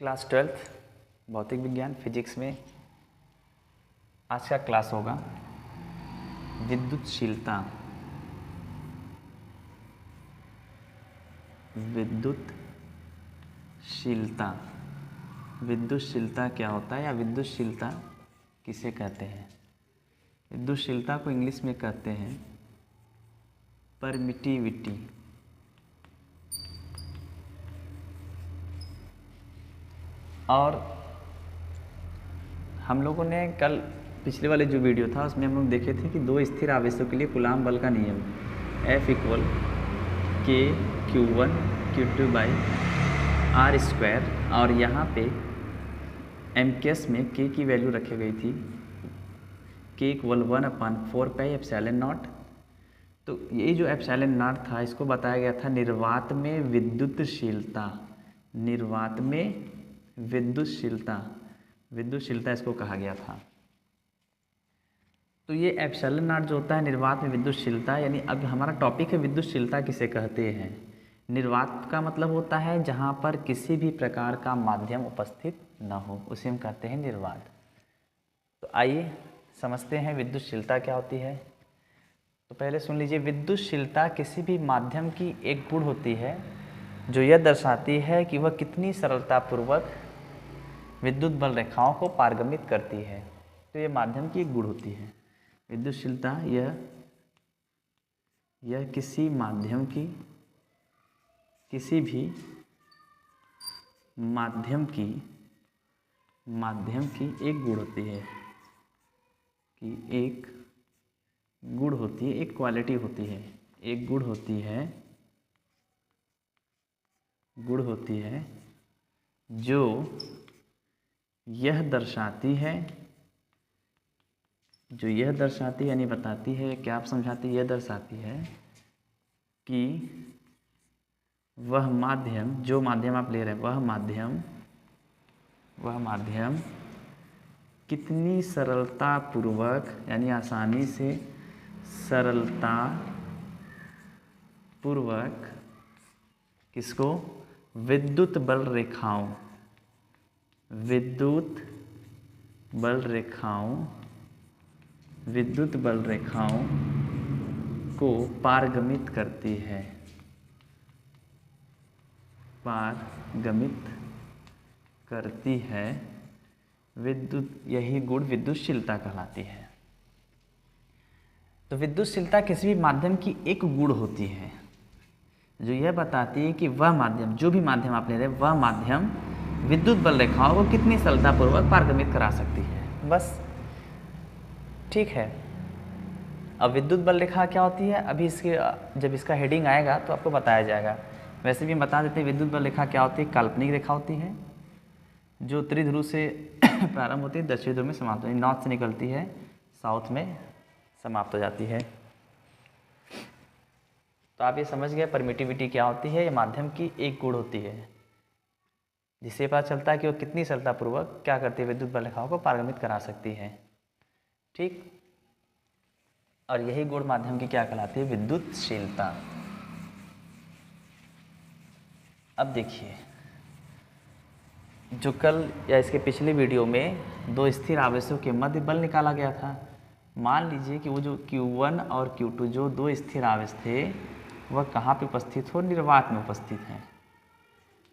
Class 12th भौतिक विज्ञान physics में आज का क्लास होगा विद्युतशीलता। विद्युतशीलता विद्युतशीलता क्या होता है या विद्युतशीलता किसे कहते हैं? विद्युतशीलता को इंग्लिश में कहते हैं परमिटिविटी। और हम लोगों ने कल पिछले वाले जो वीडियो था उसमें हम लोग देखे थे कि दो स्थिर आवेशों के लिए कूलाम बल का नियम F इक्वल के Q1 Q2 by R square, और यहाँ पे एमकेएस में K की वैल्यू रखी गई थी K equal 1/4 pi epsilon not. तो ये जो एप्सिलॉन नॉट था इसको बताया गया था निर्वात में विद्युतशीलता। निर्वात में विद्युतशीलता इसको कहा गया था। तो ये एप्सिलॉन नॉट जो होता है निर्वात में विद्युतशीलता, यानी अब हमारा टॉपिक है विद्युतशीलता किसे कहते हैं। निर्वात का मतलब होता है जहाँ पर किसी भी प्रकार का माध्यम उपस्थित न हो, उसे हम कहते हैं निर्वात। तो आइए समझते हैं विद्युतशीलता क्या होती है। तो पहले सुन लीजिए, विद्युतशीलता किसी भी माध्यम की एक गुण होती है जो यह दर्शाती है कि वह कितनी सरलतापूर्वक विद्युत बल रेखाओं को पारगमित करती है। तो यह माध्यम की एक गुण होती है विद्युतशीलता। यह किसी माध्यम की किसी भी माध्यम की एक गुण होती है कि एक गुण होती है, एक क्वालिटी होती है, एक गुण होती है जो यह दर्शाती है यानी बताती है, क्या आप समझाती है, यह दर्शाती है कि वह माध्यम, जो माध्यम आप ले रहे हैं, वह माध्यम कितनी सरलतापूर्वक यानी आसानी से सरलतापूर्वक किसको, विद्युत बल रेखाओं को पारगमित करती है। यही गुण विद्युतशीलता कहलाती है। तो विद्युतशीलता किसी भी माध्यम की एक गुण होती है जो यह बताती है कि वह माध्यम, जो भी माध्यम आप ले रहे हैं, वह माध्यम विद्युत बल रेखाओं को कितनी सरलतापूर्वक पारगमित करा सकती है। बस ठीक है। अब विद्युत बल रेखा क्या होती है, अभी जब इसका हेडिंग आएगा तो आपको बताया जाएगा। वैसे भी बता देते हैं विद्युत बल रेखा क्या होती है। काल्पनिक रेखा होती है जो त्रिध्रुव से प्रारंभ होती है, दक्षिण ध्रुव में समाप्त होती है, नॉर्थ से निकलती है, साउथ में समाप्त हो जाती है। तो आप ये समझ गए परमिटिविटी क्या होती है। ये माध्यम की एक गुण होती है जिससे पता चलता है कि वो कितनी सरलतापूर्वक क्या करती है, विद्युत बल रेखाओं को पारगमित करा सकती है। ठीक, और यही गुण माध्यम की क्या कहलाती है, विद्युतशीलता। अब देखिए, जो कल या इसके पिछले वीडियो में दो स्थिर आवेशों के मध्य बल निकाला गया था। मान लीजिए कि वो जो Q1 और Q2 जो दो स्थिर आवेश थे वह कहाँ पे उपस्थित हो, निर्वात में उपस्थित हैं,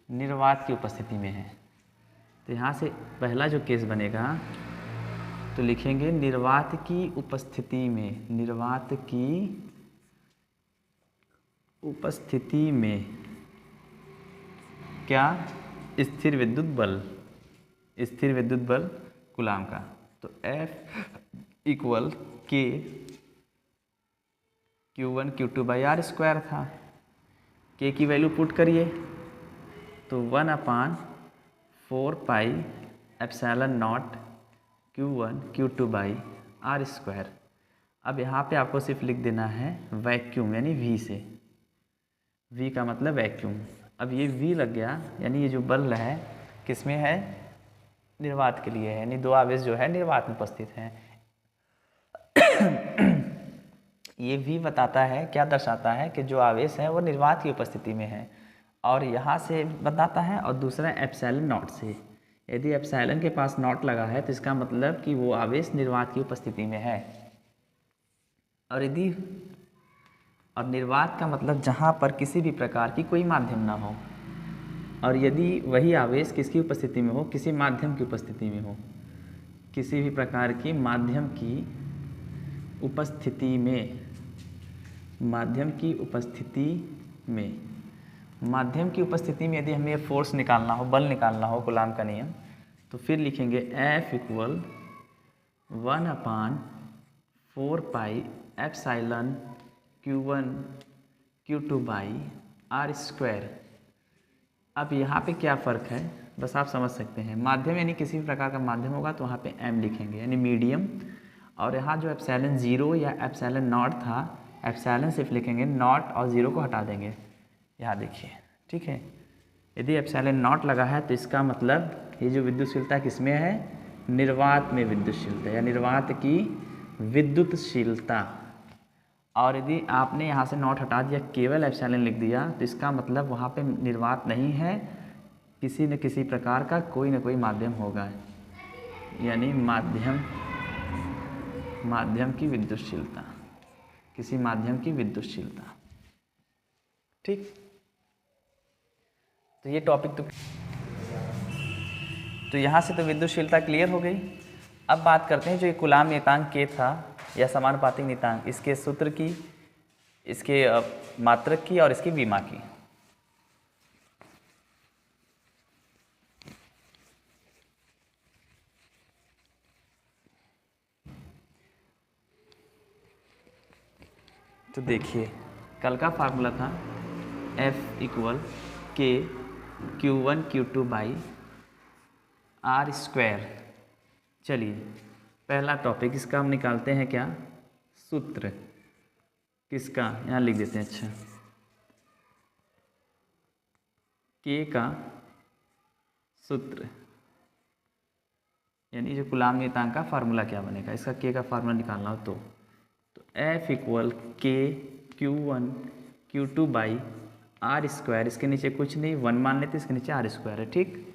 निर्वात की उपस्थिति में है। तो यहाँ से पहला जो केस बनेगा तो लिखेंगे निर्वात की उपस्थिति में क्या, स्थिर विद्युत बल कूलाम का। तो F इक्वल के Q1 Q2 by R square था। K की वैल्यू पुट करिए तो 1/4 pi epsilon naught Q1 Q2 by R square. अब यहाँ पे आपको सिर्फ लिख देना है वैक्यूम, यानी V से, V का मतलब वैक्यूम। अब ये V लग गया, यानी ये जो बल है किस में है, निर्वात के लिए है, यानी दो आवेश जो है निर्वात में उपस्थित हैं। ये V बताता है, क्या दर्शाता है कि जो आवेश है वो निर्वात की उपस्थिति में है। और यहाँ से बताता है, और दूसरा एप्सिलॉन नॉट से। यदि एप्सिलॉन के पास नॉट लगा है तो इसका मतलब कि वो आवेश निर्वात की उपस्थिति में है। और निर्वात का मतलब जहाँ पर किसी भी प्रकार की कोई माध्यम ना हो, और यदि वही आवेश किसकी उपस्थिति में हो, किसी माध्यम की उपस्थिति में हो, किसी भी प्रकार की माध्यम की उपस्थिति में, माध्यम की उपस्थिति में यदि हमें फोर्स निकालना हो, बल निकालना हो, कूलाम का नियम, तो फिर लिखेंगे F equal 1/4 pi epsilon Q1 Q2 by R square. अब यहाँ पे क्या फ़र्क है बस आप समझ सकते हैं। माध्यम यानी किसी भी प्रकार का माध्यम होगा तो वहाँ पे m लिखेंगे यानी मीडियम, और यहाँ जो एप्सिलॉन 0 या एप्सिलॉन नॉट था, एप्सिलॉन सिर्फ लिखेंगे, नॉट और 0 को हटा देंगे। यहाँ देखिए, ठीक है। यदि एप्सिलॉन नॉट लगा है तो इसका मतलब ये जो विद्युतशीलता किसमें है, निर्वात में विद्युतशीलता या निर्वात की विद्युतशीलता। और यदि आपने यहाँ से नॉट हटा दिया, केवल एप्सिलॉन लिख दिया, तो इसका मतलब वहाँ पे निर्वात नहीं है, किसी न किसी प्रकार का कोई न कोई माध्यम होगा, यानी माध्यम की विद्युतशीलता, किसी माध्यम की विद्युतशीलता। ठीक, तो ये टॉपिक तो यहाँ से तो विद्युतशीलता क्लियर हो गई। अब बात करते हैं जो ये कूलाम नियतांक K था या समानुपातिक नियतांक, इसके सूत्र की, इसके मात्रक की और इसकी विमा की। तो देखिए, कल का फार्मूला था F equal K Q1 Q2 by R square. चलिए पहला टॉपिक, इसका हम निकालते हैं क्या, सूत्र। किसका, यहाँ लिख देते हैं। अच्छा, K का सूत्र यानी जो कूलाम नियतांक का फार्मूला क्या बनेगा, इसका K का फार्मूला निकालना हो तो F equal K Q1 Q2 by R square. इसके नीचे कुछ नहीं, 1 मान लेते, इसके नीचे R स्क्वायर है। ठीक,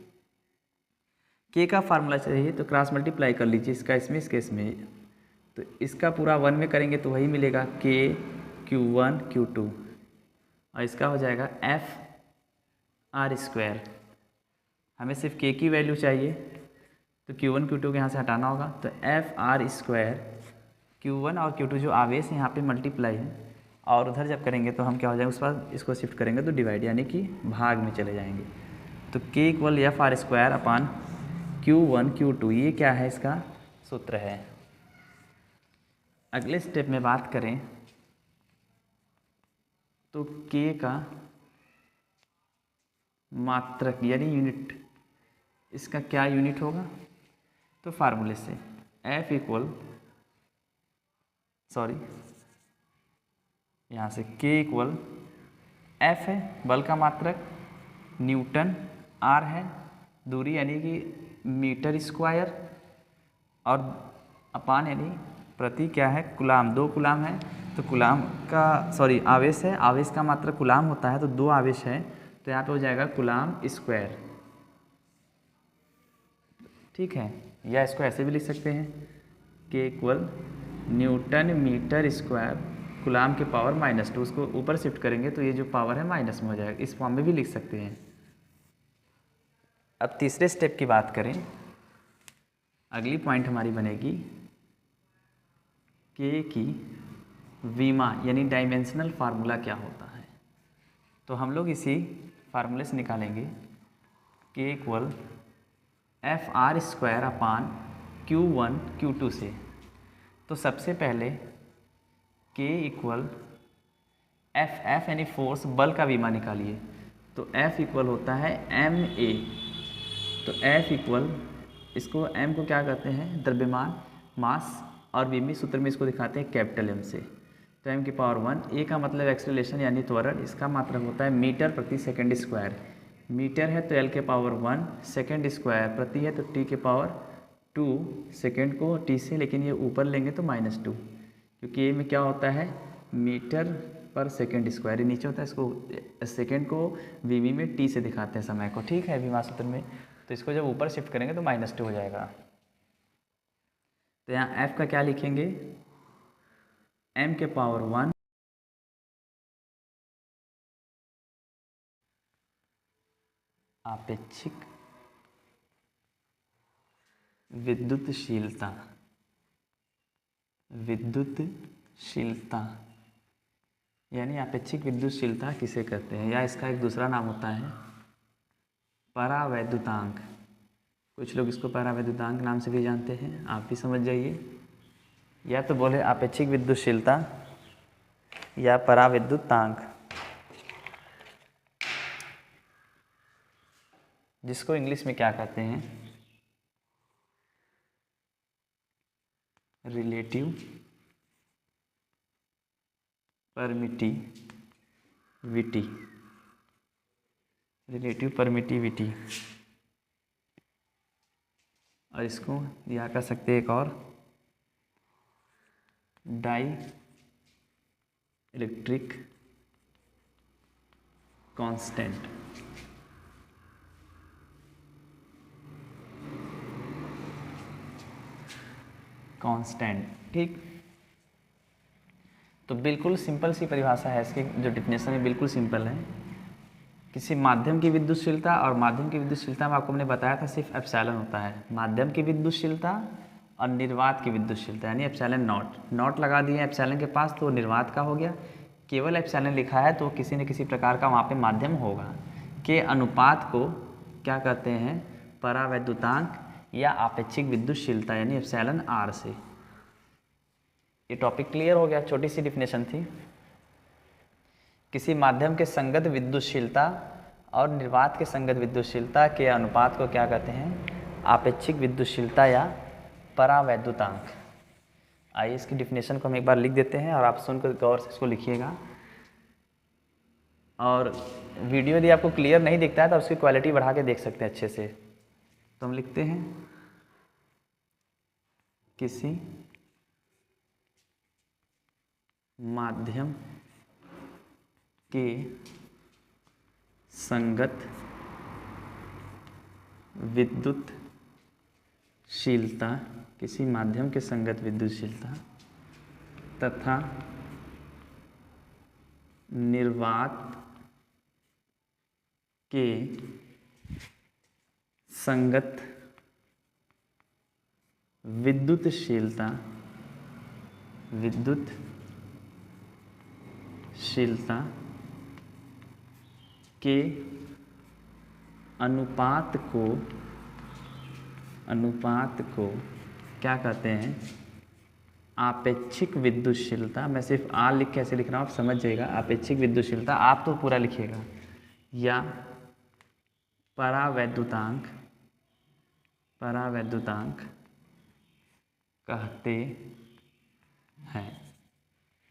K का फार्मूला चाहिए तो क्रॉस मल्टीप्लाई कर लीजिए, इसका इसमें, इसके इसमें, तो इसका पूरा 1 में करेंगे तो वही मिलेगा K Q1 Q2, और इसका हो जाएगा F R स्क्वायर। हमें सिर्फ K की वैल्यू चाहिए तो Q1 Q2 के यहाँ से हटाना होगा, तो F R स्क्वायर, Q1 और Q2 जो आवेश यहाँ पे मल्टीप्लाई है, और उधर जब करेंगे तो हम क्या हो जाएंगे, उस पर इसको शिफ्ट करेंगे तो डिवाइड यानी कि भाग में चले जाएंगे। तो K equal F R square upon Q1 Q2, ये क्या है, इसका सूत्र है। अगले स्टेप में बात करें तो K का मात्रक यानी यूनिट, इसका क्या यूनिट होगा, तो फार्मूले से F इक्वल, यहाँ से K इक्वल F है बल का मात्रक, न्यूटन, R है दूरी यानी कि मीटर स्क्वायर, और अपान यानी प्रति क्या है, कूलाम, 2 कूलाम है तो कूलाम का आवेश है, आवेश का मात्रक कूलाम होता है, तो 2 आवेश है तो यहाँ पे हो जाएगा कूलाम स्क्वायर। ठीक है, या इसको ऐसे भी लिख सकते हैं, K equal Newton metre square coulomb के पावर -2, उसको ऊपर शिफ्ट करेंगे तो ये जो पावर है माइनस में हो जाएगा, इस फॉर्म में भी लिख सकते हैं। अब तीसरे स्टेप की बात करें, अगली पॉइंट हमारी बनेगी K की विमा यानी डायमेंशनल फार्मूला क्या होता है। तो हम लोग इसी फार्मूले से निकालेंगे K equal F R square upon Q1 Q2 से। तो सबसे पहले K इक्वल F यानी फोर्स, बल का विमा निकालिए, तो F इक्वल होता है ma। तो F इक्वल, इसको M को क्या कहते हैं, द्रव्यमान, मास, और विमी सूत्र में इसको दिखाते हैं कैपिटल M से, तो M की पावर 1। A का मतलब एक्सेलरेशन यानी त्वरण, इसका मात्रक होता है मीटर प्रति सेकंड स्क्वायर। मीटर है तो L के पावर 1, सेकंड स्क्वायर, प्रति है तो T के पावर 2, सेकंड को T से लेकिन ये ऊपर लेंगे तो -2, क्योंकि A में क्या होता है, मीटर पर सेकेंड स्क्वायर, नीचे होता है, इसको सेकेंड को वीवी में टी से दिखाते हैं समय को, ठीक है, विभा सूत्र में। तो इसको जब ऊपर शिफ्ट करेंगे तो -2 हो जाएगा। तो यहाँ f का क्या लिखेंगे, m के पावर 1 आपेक्षिक विद्युतशीलता, विद्युतशीलता यानी आपेक्षिक विद्युतशीलता किसे कहते हैं, या इसका एक दूसरा नाम होता है परावैद्युतांक। कुछ लोग इसको परावैद्युतांक नाम से भी जानते हैं, आप भी समझ जाइए। या तो बोले आपेक्षिक विद्युतशीलता या परावैद्युतांक, जिसको इंग्लिश में क्या कहते हैं, रिलेटिव परमिटिविटी, रिलेटिव परमिटिविटी। और इसको या कह सकते हैं एक और, डाई इलेक्ट्रिक कांस्टेंट। ठीक। तो बिल्कुल सिंपल सी परिभाषा है इसकी, जो डिफिनेशन है बिल्कुल सिंपल है। किसी माध्यम की विद्युतशीलता, और माध्यम की विद्युतशीलता में आपको मैंने बताया था सिर्फ एप्सिलॉन होता है, माध्यम की विद्युतशीलता और निर्वात की विद्युतशीलता यानी एप्सिलॉन नॉट लगा दिए एप्सिलॉन के पास तो निर्वात का हो गया, केवल एप्सिलॉन लिखा है तो किसी न किसी प्रकार का वहाँ पे माध्यम होगा, के अनुपात को क्या कहते हैं, परावैद्युतांक या आपेक्षिक विद्युतशीलता यानी एप्सिलॉन आर से। ये टॉपिक क्लियर हो गया, छोटी सी डिफिनेशन थी। किसी माध्यम के संगत विद्युतशीलता और निर्वात के संगत विद्युतशीलता के अनुपात को क्या कहते हैं, आपेक्षिक विद्युतशीलता या परावैद्युतांक। आइए इसकी डिफिनेशन को हम एक बार लिख देते हैं और आप सुनकर गौर से इसको लिखिएगा। और वीडियो यदि आपको क्लियर नहीं दिखता है तो उसकी क्वालिटी बढ़ा के देख सकते हैं अच्छे से। तो हम लिखते हैं किसी माध्यम के संगत विद्युतशीलता, किसी माध्यम के संगत विद्युतशीलता तथा निर्वात के संगत विद्युतशीलता के अनुपात को क्या कहते हैं, आपेक्षिक विद्युतशीलता। मैं सिर्फ आ लिख के ऐसे लिख रहा हूँ, आप समझ जाइएगा। आपेक्षिक विद्युतशीलता आप तो पूरा लिखिएगा, या परावैद्युतांक कहते हैं,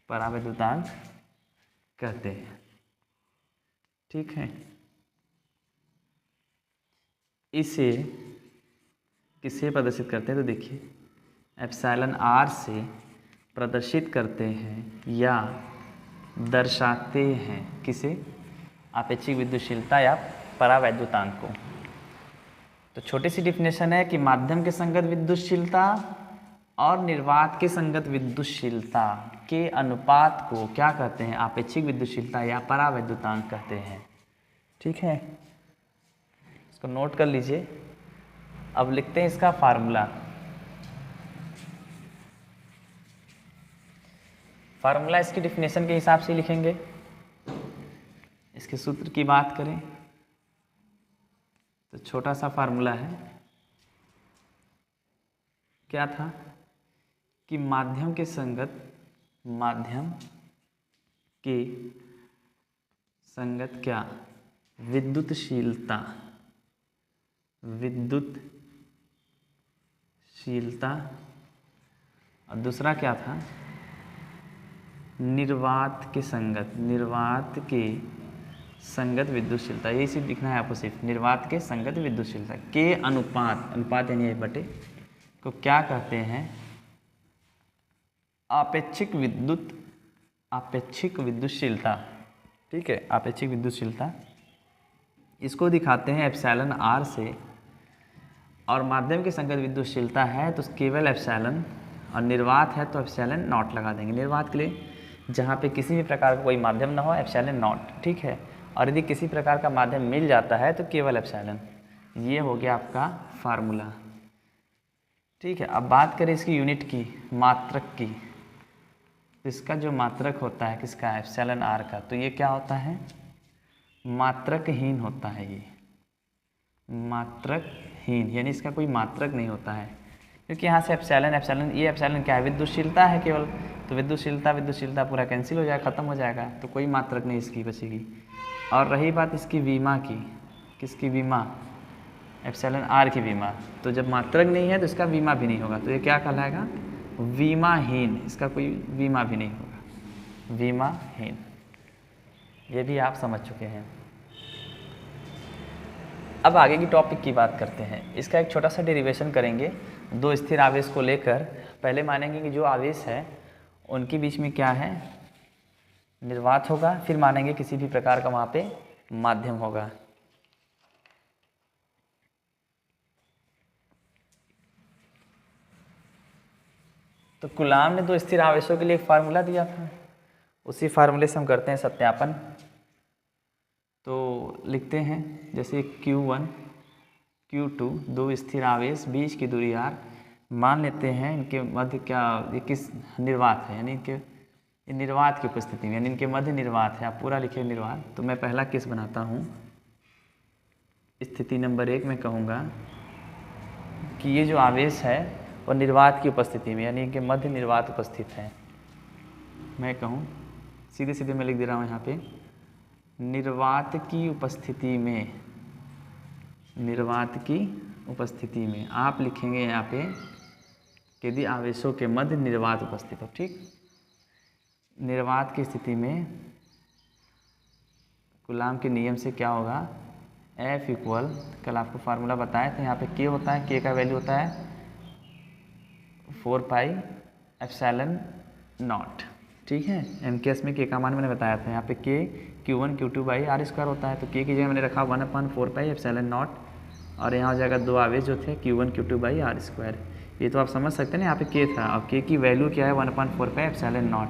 परावैद्युतांक कहते हैं, ठीक है। इसे किससे प्रदर्शित करते हैं, तो देखिए एप्सिलॉन आर से प्रदर्शित करते हैं या दर्शाते हैं, किसे, आपेक्षिक विद्युतशीलता या परावैद्युतांक को। तो छोटी सी डिफिनेशन है कि माध्यम के संगत विद्युतशीलता और निर्वात के संगत विद्युतशीलता के अनुपात को क्या कहते हैं, आपेक्षिक विद्युतशीलता या परावैद्युतांक कहते हैं, ठीक है। इसको नोट कर लीजिए। अब लिखते हैं इसका फार्मूला। फार्मूला इसकी डिफिनेशन के हिसाब से लिखेंगे। इसके सूत्र की बात करें तो छोटा सा फार्मूला है, क्या था कि माध्यम के संगत क्या, विद्युतशीलता और दूसरा क्या था, निर्वात के संगत विद्युतशीलता। यही सिर्फ लिखना है आपको, सिर्फ निर्वात के संगत विद्युतशीलता के अनुपात यानी बटे को क्या कहते हैं, आपेक्षिक आपेक्षिक विद्युतशीलता, ठीक है, आपेक्षिक विद्युतशीलता, इसको दिखाते हैं एप्सिलॉन आर से। और माध्यम की संगत विद्युतशीलता है तो केवल एप्सिलॉन, और निर्वात है तो एप्सिलॉन नॉट लगा देंगे। निर्वात के लिए जहाँ पे किसी भी प्रकार का कोई माध्यम ना हो, एप्सिलॉन नॉट, ठीक है। और यदि किसी प्रकार का माध्यम मिल जाता है तो केवल एप्सिलॉन। ये हो गया आपका फार्मूला, ठीक है। अब बात करें इसकी यूनिट की, मात्रक की। इसका जो मात्रक होता है किसका, एप्सिलॉन आर का, तो ये क्या होता है, मात्रकहीन होता है। ये मात्रकहीन यानी इसका कोई मात्रक नहीं होता है, क्योंकि यहाँ से एप्सिलॉन एप्सिलॉन, ये एप्सिलॉन क्या है, विद्युतशीलता है केवल, तो विद्युतशीलता पूरा कैंसिल हो जाएगा, ख़त्म हो जाएगा, तो कोई मात्रक नहीं इसकी बचेगी। और रही बात इसकी विमा की, किसकी विमा, एप्सिलॉन आर की विमा, तो जब मात्रक नहीं है तो इसका विमा भी नहीं होगा, तो ये क्या कहलाएगा, विमाहीन, इसका कोई विमा भी नहीं होगा, विमाहीन। ये भी आप समझ चुके हैं। अब आगे की टॉपिक की बात करते हैं। इसका एक छोटा सा डेरिवेशन करेंगे। दो स्थिर आवेश को लेकर पहले मानेंगे कि जो आवेश है उनके बीच में क्या है, निर्वात होगा, फिर मानेंगे किसी भी प्रकार का वहाँ पे माध्यम होगा। तो कुलाम ने दो स्थिर आवेशों के लिए एक फार्मूला दिया था, उसी फार्मूले से हम करते हैं सत्यापन। तो लिखते हैं जैसे Q1 Q2 दो स्थिर आवेश, बीच की दूरी r, मान लेते हैं इनके मध्य क्या, ये किस निर्वात है, यानी इनके निर्वात की उपस्थिति में, यानी इनके मध्य निर्वात है। आप पूरा लिखिए निर्वात। तो मैं पहला केस बनाता हूँ। स्थिति नंबर 1 में कहूँगा कि ये जो आवेश है वो निर्वात की उपस्थिति में, यानी इनके मध्य निर्वात उपस्थित है। मैं कहूँ सीधे सीधे मैं लिख दे रहा हूँ यहाँ पे, निर्वात की उपस्थिति में, निर्वात की उपस्थिति में। आप लिखेंगे यहाँ पे यदि आवेशों के मध्य निर्वात उपस्थित हो, ठीक। निर्वात की स्थिति में कूलाम के नियम से क्या होगा, F इक्वल, कल आपको फार्मूला बताया था, यहाँ पे K होता है, K का वैल्यू होता है 4 पाई एप्सिलॉन नॉट, ठीक है। एम केस में K का मान मैंने बताया था, यहाँ पे K Q1 Q2 by R square होता है, तो K की जगह मैंने रखा 1/4 पाई एप्सिलॉन नॉट, और यहाँ हो जाएगा दो आवेश जो थे Q1 Q2 by R square. ये तो आप समझ सकते हैं ना, यहाँ पे K था, अब K की वैल्यू क्या है 1/4 pi epsilon not.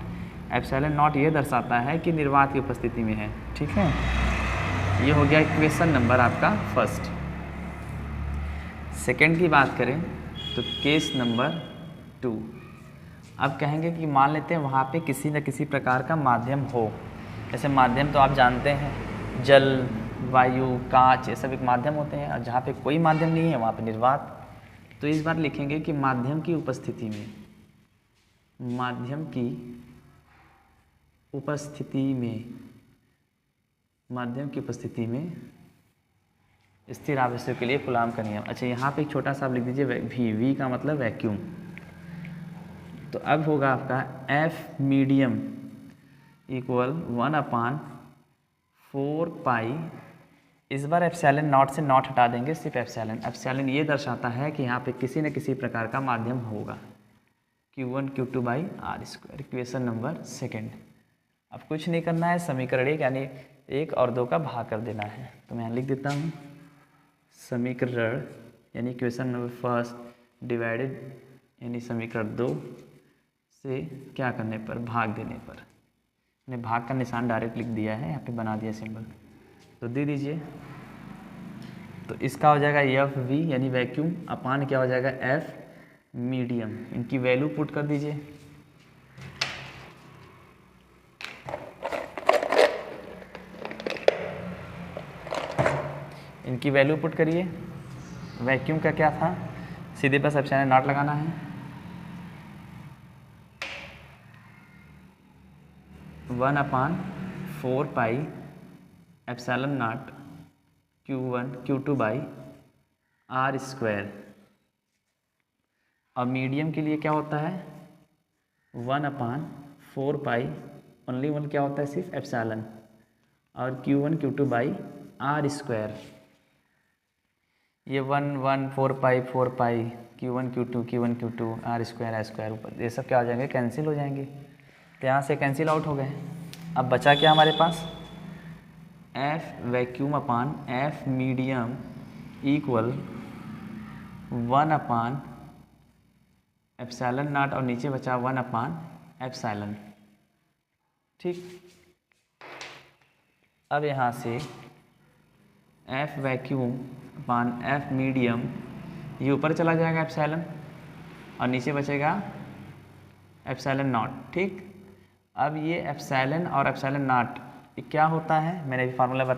Epsilon not ये दर्शाता है कि निर्वात की उपस्थिति में है, ठीक है। ये हो गया इक्वेशन नंबर आपका फर्स्ट। सेकंड की बात करें तो केस नंबर 2। अब कहेंगे कि मान लेते हैं वहाँ पे किसी न किसी प्रकार का माध्यम हो। जैसे माध्यम तो आप जानते हैं, जल, वायु, कांच, ये सब एक माध्यम होते हैं, और जहाँ पे कोई माध्यम नहीं है वहाँ पे निर्वात। तो इस बार लिखेंगे कि माध्यम की उपस्थिति में, माध्यम की उपस्थिति में, माध्यम की उपस्थिति में स्थिर आवेशों के लिए कूलाम का नियम। अच्छा, यहाँ पे एक छोटा सा आप लिख दीजिए वी का मतलब वैक्यूम। तो अब होगा आपका F मीडियम इक्वल 1/4 पाई, इस बार एप्सिलॉन नॉट से नॉट हटा देंगे, सिर्फ एप्सिलॉन। एप्सिलॉन ये दर्शाता है कि यहाँ पे किसी न किसी प्रकार का माध्यम होगा, Q1 Q2 by R square. Equation number second. अब कुछ नहीं करना है, समीकरण 1 यानी 1 और 2 का भाग कर देना है। तो मैं यहाँ लिख देता हूँ समीकरण यानी इक्वेशन नंबर फर्स्ट डिवाइडेड, यानी समीकरण 2 से क्या करने पर, भाग देने पर। मैंने भाग का निशान डायरेक्ट लिख दिया है, यहाँ पे बना दिया सिंबल, तो दे दीजिए। तो इसका हो जाएगा एफ वी यानी वैक्यूम, अपान क्या हो जाएगा एफ मीडियम। इनकी वैल्यू पुट कर दीजिए। इनकी वैल्यू पुट करिए। वैक्यूम का क्या था, सीधे बस एप्सिलॉन नॉट लगाना है, 1/4 pi epsilon naught Q1 Q2 by R square. और मीडियम के लिए क्या होता है 1/4 पाई, ओनली वन क्या होता है सिर्फ एप्सिलॉन, और Q1 Q2 by R square. ये 1/4 पाई 4 पाई Q1 Q2 आर स्क्वायर ऊपर, ये सब क्या हो जाएंगे, कैंसिल हो जाएंगे। तो यहाँ से कैंसिल आउट हो गए। अब बचा क्या हमारे पास, F vacuum upon F medium equal 1 upon epsilon nought और नीचे बचा 1 अपान एप्सिलॉन। ठीक, अब यहाँ से F vacuum upon F medium, ये ऊपर चला जाएगा एप्सिलॉन और नीचे बचेगा एप्सिलॉन नॉट। ठीक, अब ये एप्सिलॉन और एप्सिलॉन नॉट क्या होता है, मैंने भी फार्मूला बताया।